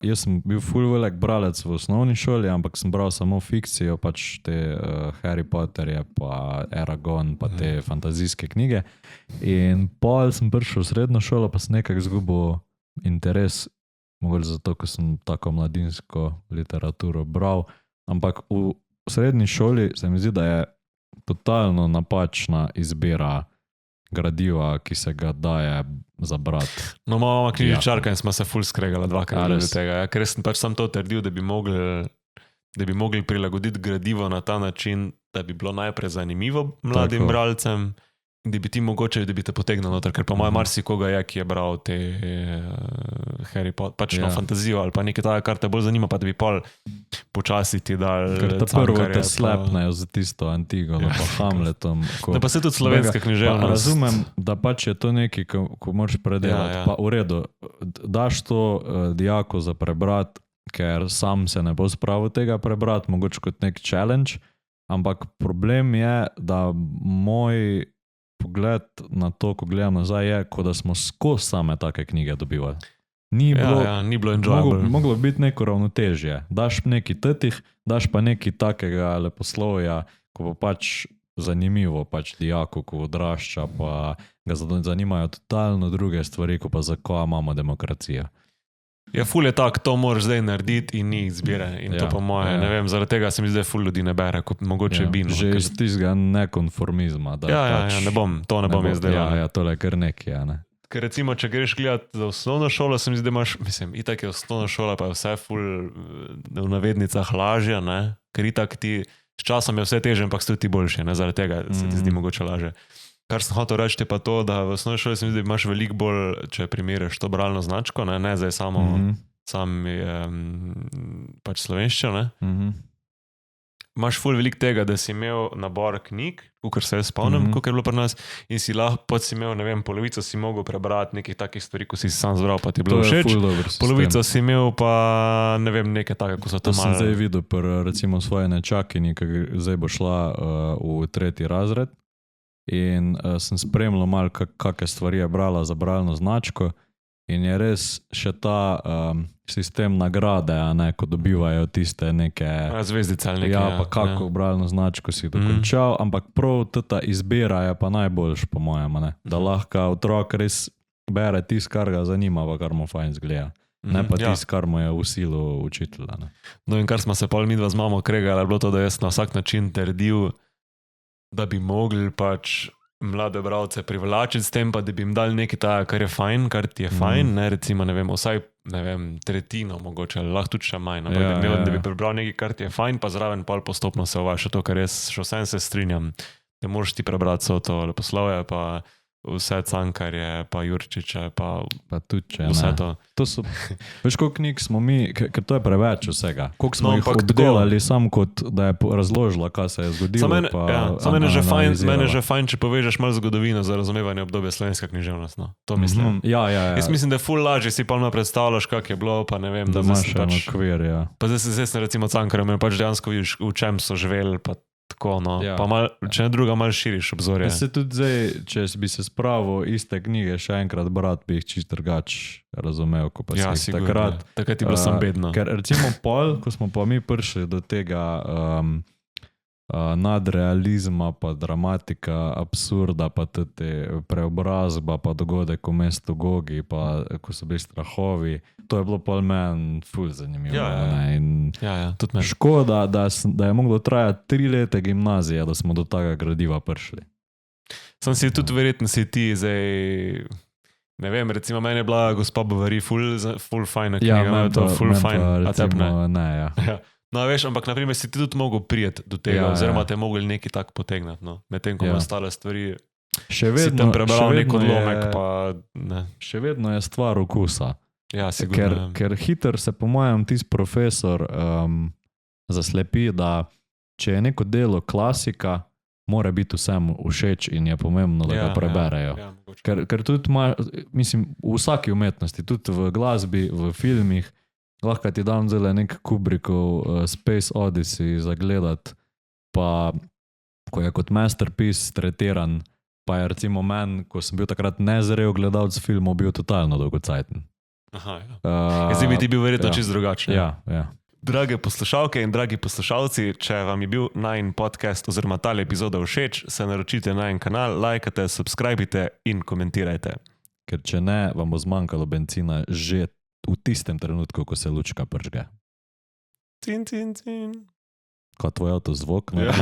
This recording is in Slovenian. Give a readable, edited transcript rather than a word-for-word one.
jaz sem bil ful velik bralec v osnovni šoli, ampak sem bral samo fikcijo, pač te Harry Potterje, pa Eragon, pa te fantazijske knjige. In pol sem prišel v srednjo šolo, pa sem nekako izgubil interes, mogoče zato, ker sem tako mladinsko literaturo bral, ampak v srednji šoli se mi zdi, da je totalno napačna izbira gradiva, ki se ga daje za brat. No, mama knjižničarka in smo se ful skregala dvakrat do tega, ker sem pač sam to trdil, da bi mogli prilagoditi gradivo na ta način, da bi bilo najprej zanimivo mladim bralcem, da bi ti mogoče, da bi te potegnil noter, ker pa moja marsikoga je, ki je bral te Harry Potter, pač fantazijo ali pa nekaj takega, kar te bolj zanima, pa da bi pol počasi ti dal ker ta prvo te slepnejo za tisto Antigono, pa Hamletom. Da pa se tudi slovenska književnost. Razumem, da pač je to nekaj, ko moraš predelati. Pa v redu, daš to dijaku za prebrat, ker sam se ne bo spravil tega prebrat, mogoče kot nek challenge, ampak problem je, da moj pogled na to, ko gledam nazaj, je, kot da smo skozi same take knjige dobivali. Ni bilo enjoyable. Moglo biti neko ravnotežje. Daš neki tetih, daš pa neki takega leposlovja, ko bo pač zanimivo pač dijaku, ko odrašča, pa ga zanimajo totalno druge stvari, ko pa za koga imamo demokracijo. Ja, ful je tak, to moraš zdaj narediti in ni izbire. In to pa moje, ne vem, zaradi tega se mi zdaj ful ljudi ne bere, kot mogoče bi. Že iz tistega nekonformizma. Ne bom jaz delal. Ja, tole je kar nekaj, ne. Ker recimo, če greš gledati za osnovno šolo, se mi zdi, da imaš, itak je osnovna šola, pa je vse ful v navednicah lažja, ne. Ker itak ti, s časom je vse težje, ampak si ti boljši, ne, zaradi tega se ti zdi mogoče lažje. Kar sem hotel reči, je pa to, da v osnovni šoli se mi zdi, da imaš veliko bolj, če primerjaš to bralno značko, ne zdaj samo pač slovenščino, ne. Imaš ful veliko tega, da si imel nabor knjig, kakor se jaz spomnim, kakor je bilo pri nas, in si lahko si imel, ne vem, polovico si mogel prebrati nekih takih stvari, ko si sam zbral, pa ti je bilo všeč. Polovico si imel pa, ne vem, nekaj takega, ko so to malo. To sem zdaj videl recimo svoje nečakinji, ki zdaj bo šla v 3. razred. In sem spremljal malo, kakšne stvari je brala za bralno značko in je res še ta sistem nagrade, ko dobivajo tiste neke zvezdice ali nekaj. Ja, pa kako bralno značko si dokončal, ampak prav ta izbira je pa najboljš po mojem, ne? Da lahko otrok res bere tisto, kar ga zanima, pa kar mu fajn zgleda. Ne pa tisto, kar mu je v silu učitelja. No in kar smo se pol midva z mamo kregali, je bilo to, da jaz na vsak način trdil, da bi mogli pač mlade bralce privlačiti s tem, pa da bi jim dali nekaj tega, kar je fajn, kar ti je fajn, ne, recimo, ne vem, vsaj, ne vem, tretjino mogoče, lahko tudi še manj, da bi prebral nekaj, kar ti je fajn, pa zraven pol postopno se uvaša to, kar jaz še vsem se strinjam. Ne moraš ti prebrati so to leposlovje, pa vse Cankarje, pa Jurčiče, pa Tuče, vse to. To so, veš, koliko knjig smo mi, ker to je preveč vsega. Koliko smo jih obdelali, samo kot da je razložila, kaj se je zgodilo. Mene je že fajn, če povežeš malo zgodovino za razumevanje obdobja slovenska književnost. No. To mislim. Jaz mislim, da je ful lažje si pa predstavljaš, kak je bilo, pa ne vem, da imaš pač okvir, ja. Pa zdaj sem recimo Cankarjem, pač dejansko vidiš, v čem so živeli, pa tako, no. Pa če ne druga, malo širiš obzorje. Se tudi zdaj, če bi se spravil iste knjige še enkrat brat, bi jih čist drugač razumel, ko pa si takrat. Takrat je bilo sam bedno. Ker recimo pol, ko smo pa mi prišli do tega nadrealizma, pa dramatika, absurda, pa tudi preobrazba, pa dogodek v mestu Gogi, pa ko so bili strahovi, to je bilo pol meni ful zanimivo. Tudi meni. Škoda, da je moglo trajati 3 leta gimnazije, da smo do tega gradiva prišli. Sem si tudi verjetno si ti zdaj, ne vem, recimo meni je bila gospa Bovary ful fajna knjiga, to ful fajn, a tebi ne, ja. No, veš, ampak naprimer si ti tudi mogel prijeti do tega, oziroma te mogli nekaj tak potegnati, no. Medtem, ko ostale stvari še vedno, si tam prebral nek odlomek, pa ne. Še vedno je stvar okusa. Ja, sigurno. Ker hiter se po mojem tisti profesor zaslepi, da če je neko delo klasika, mora biti vsem všeč in je pomembno, da ga preberejo. Ker tudi mislim, v vsaki umetnosti, tudi v glasbi, v filmih, lahko ti dam zdaj nek Kubrickov Space Odyssey zagledati, pa ko je kot masterpiece tretiran, pa je recimo men, ko sem bil takrat nezrel gledalec filmov, bil totalno dolgocajten. Aha, ja. Zdaj bi ti bil verjetno čist drugačen. Ja. Drage poslušalke in dragi poslušalci, če vam je bil najin podcast oziroma tale epizoda všeč, se naročite na najin kanal, lajkate, subscribite in komentirajte. Ker če ne, vam bo zmanjkalo benzina že v tistem trenutku, ko se lučka pržge. Cin. Kot tvoj avto zvok. Ja.